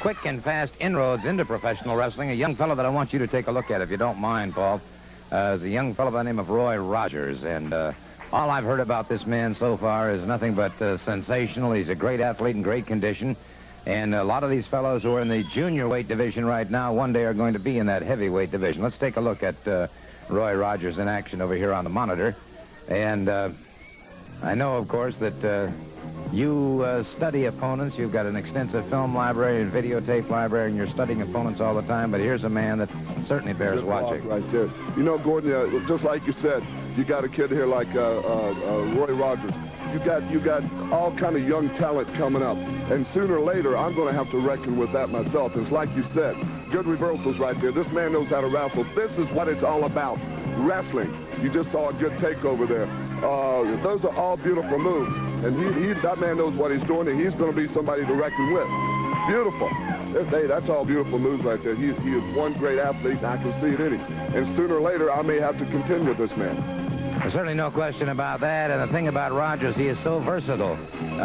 quick and fast inroads into professional wrestling. A young fellow that I want you to take a look at, if you don't mind, Paul, is a young fellow by the name of Roy Rogers. And all I've heard about this man so far is nothing but sensational. He's a great athlete in great condition. And a lot of these fellows who are in the junior weight division right now one day are going to be in that heavyweight division. Let's take a look at Roy Rogers in action over here on the monitor. And I know, of course, that you study opponents. You've got an extensive film library and videotape library, and you're studying opponents all the time. But here's a man that certainly bears watching. Right there. You know, Gordon, just like you said, you got a kid here like Roy Rogers. You got all kind of young talent coming up. And sooner or later, I'm going to have to reckon with that myself. It's like you said, good reversals right there. This man knows how to wrestle. This is what it's all about, wrestling. You just saw a good takeover there. Those are all beautiful moves. And that man knows what he's doing, and he's going to be somebody to reckon with. Beautiful. That's all beautiful moves right there. He is one great athlete, and I can see it in him. And sooner or later, I may have to contend with this man. There's certainly no question about that. And the thing about Rogers, he is so versatile.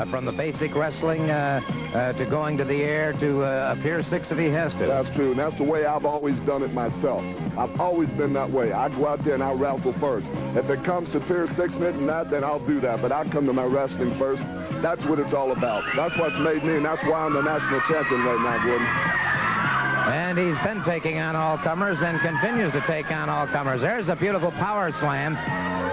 From the basic wrestling to going to the air to appear six if he has to. That's true, and that's the way I've always done it myself. I've always been that way. I go out there and I'll wrestle first. If it comes to pier sixing it and that, then I'll do that. But I come to my wrestling first. That's what it's all about. That's what's made me, and that's why I'm the national champion right now, Gordon. And he's been taking on all comers and continues to take on all comers. There's a beautiful power slam.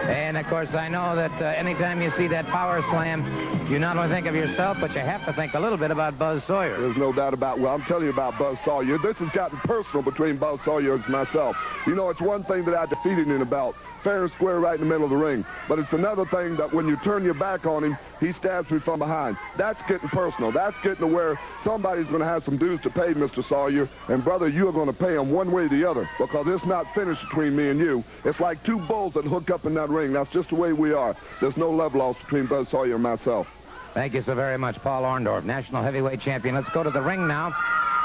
And, of course, I know that anytime you see that power slam, you not only think of yourself, but you have to think a little bit about Buzz Sawyer. There's no doubt about it. Well, I'm telling you about Buzz Sawyer. This has gotten personal between Buzz Sawyer and myself. You know, it's one thing that I defeated him about, fair and square right in the middle of the ring. But it's another thing that when you turn your back on him, he stabs me from behind. That's getting personal. That's getting to where somebody's going to have some dues to pay, Mr. Sawyer. And, brother, you are going to pay him one way or the other, because it's not finished between me and you. It's like two bulls that hook up in that ring. That's just the way we are. There's no love lost between Buzz Sawyer and myself. Thank you so very much, Paul Orndorff, national heavyweight champion. Let's go to the ring now.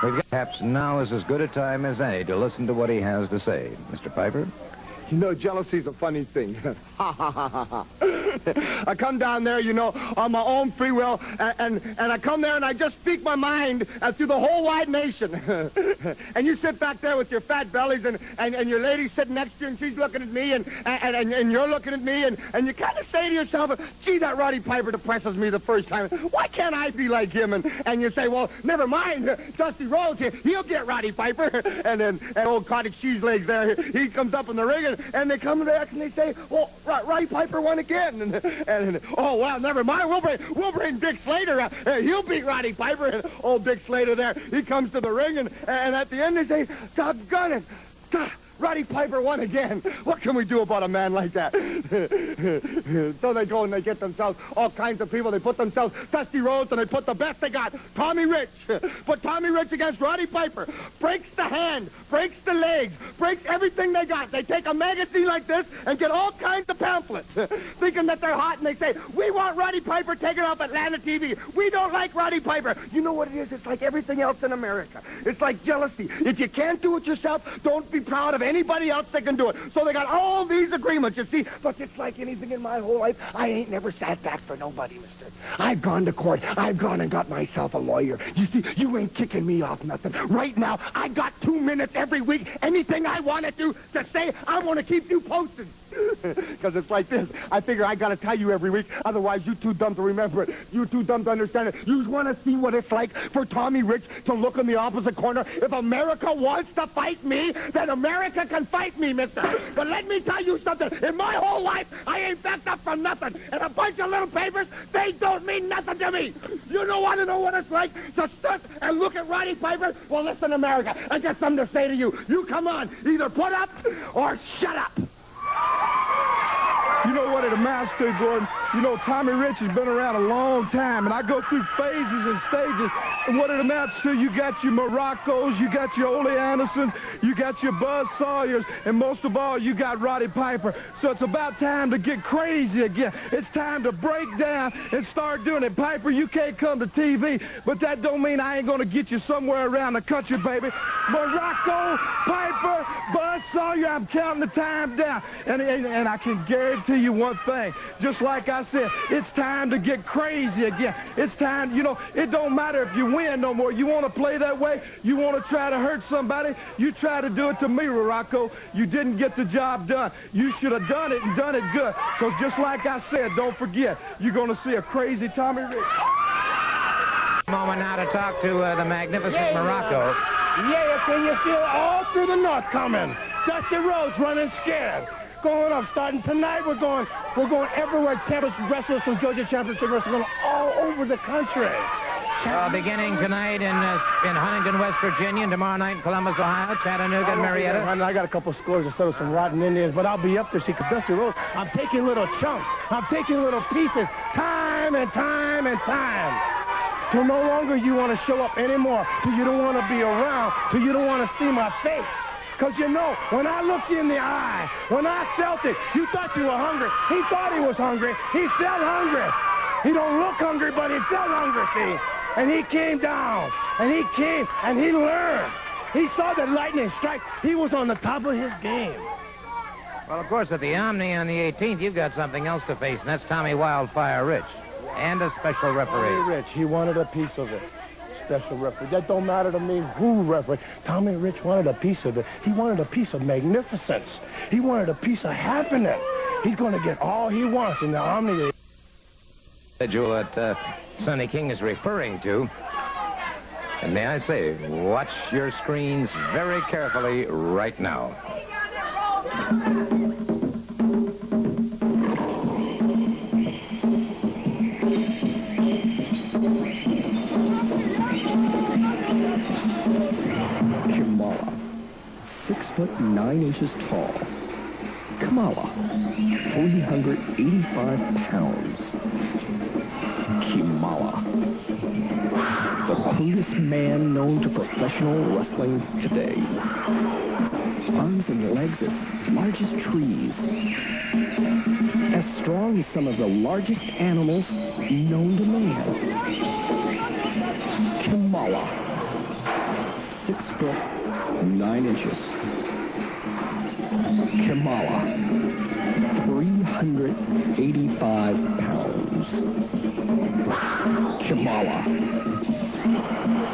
We've got perhaps now is as good a time as any to listen to what he has to say. Mr. Piper? You know, jealousy's a funny thing. Ha, ha, ha, ha, ha. I come down there, you know, on my own free will, and I come there and I just speak my mind through the whole wide nation. And you sit back there with your fat bellies, and your lady sitting next to you, and she's looking at me, and you're looking at me, and you kind of say to yourself, gee, that Roddy Piper depresses me the first time. Why can't I be like him? And you say, well, never mind, Dusty Rhodes, he'll get Roddy Piper. And then old cottage cheese legs there, he comes up in the ring, and they come back and they say, well, Roddy Piper won again. And oh, well, never mind. We'll bring Dick Slater. He'll beat Roddy Piper. And old Dick Slater there, he comes to the ring, and at the end they say, doggone it, Roddy Piper won again. What can we do about a man like that? So they go and they get themselves all kinds of people. They put themselves Dusty Rhodes, and they put the best they got, Tommy Rich. Put Tommy Rich against Roddy Piper. Breaks the hand, breaks the legs, breaks everything they got. They take a magazine like this and get all kinds of pamphlets, thinking that they're hot, and they say, we want Roddy Piper taken off Atlanta TV. We don't like Roddy Piper. You know what it is? It's like everything else in America. It's like jealousy. If you can't do it yourself, don't be proud of anybody else that can do it. So they got all these agreements, you see. But it's like anything in my whole life. I ain't never sat back for nobody, mister. I've gone to court. I've gone and got myself a lawyer. You see, you ain't kicking me off nothing. Right now, I got 2 minutes every week. Anything I want to say, I want to keep you posted. Because it's like this. I figure I got to tell you every week. Otherwise, you're too dumb to remember it. You're too dumb to understand it. You want to see what it's like for Tommy Rich to look in the opposite corner. If America wants to fight me, then America can fight me, mister. But let me tell you something. In my whole life, I ain't backed up from nothing. And a bunch of little papers, they don't mean nothing to me. You don't want to know what it's like to sit and look at Roddy Piper? Well, listen, America, I got something to say to you. You come on. Either put up or shut up. You know what it amounts to, Gordon? You know, Tommy Rich has been around a long time, and I go through phases and stages. And what it amounts to, you got your Moroccos, you got your Ole Andersons, you got your Buzz Sawyers, and most of all, you got Roddy Piper. So it's about time to get crazy again. It's time to break down and start doing it. Piper, you can't come to TV, but that don't mean I ain't going to get you somewhere around the country, baby. Morocco, Piper, Buzz Sawyer. I'm counting the time down. And I can guarantee you one thing. Just like I said, it's time to get crazy again. It's time, you know, it don't matter if you win no more. You want to play that way? You want to try to hurt somebody? You try to do it to me, Morocco. You didn't get the job done. You should have done it and done it good. So just like I said, don't forget, you're going to see a crazy Tommy Rich. Moment now to talk to the magnificent Morocco. Yeah, can you feel all through the north coming? Dusty Rhodes running scared. Going up, starting tonight, we're going everywhere. Championship wrestlers from Georgia Championship wrestlers going all over the country. Beginning tonight in Huntington, West Virginia, and tomorrow night in Columbus, Ohio, Chattanooga, and Marietta. I got a couple scores to settle some rotten Indians, but I'll be up there. See, because Dusty Rhodes, I'm taking little chunks. I'm taking little pieces, time and time and time. Till no longer you want to show up anymore, till you don't want to be around, till you don't want to see my face. Because you know, when I looked you in the eye, when I felt it, you thought you were hungry. He thought he was hungry. He felt hungry. He don't look hungry, but he felt hungry, see? And he came down, and he came, and he learned. He saw the lightning strike. He was on the top of his game. Well, of course, at the Omni on the 18th, you've got something else to face, and that's Tommy Wildfire Rich. And a special referee. Tommy Rich, he wanted a piece of it. Special referee. That don't matter to me who referee. Tommy Rich wanted a piece of it. He wanted a piece of magnificence. He wanted a piece of happiness. He's going to get all he wants in the Omni. That Sonny King is referring to. And may I say, watch your screens very carefully right now. Kamala, 6'9" tall. Kamala, 385 pounds. Kamala, the coolest man known to professional wrestling today. Arms and legs as large as trees. As strong as some of the largest animals known to man. Kamala, 6'9". Kamala, 385 pounds. Kamala,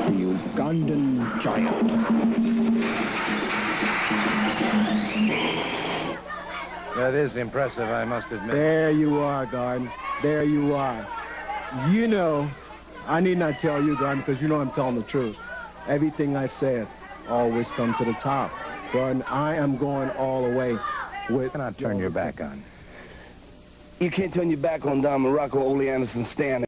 the Ugandan giant. That is impressive, I must admit. There you are, Garden. There you are. You know, I need not tell you, Garden, because you know I'm telling the truth. Everything I said always comes to the top. Garden, I am going all the way with... You cannot turn your back on. You can't turn your back on Don Morocco, Ole Anderson, Stan.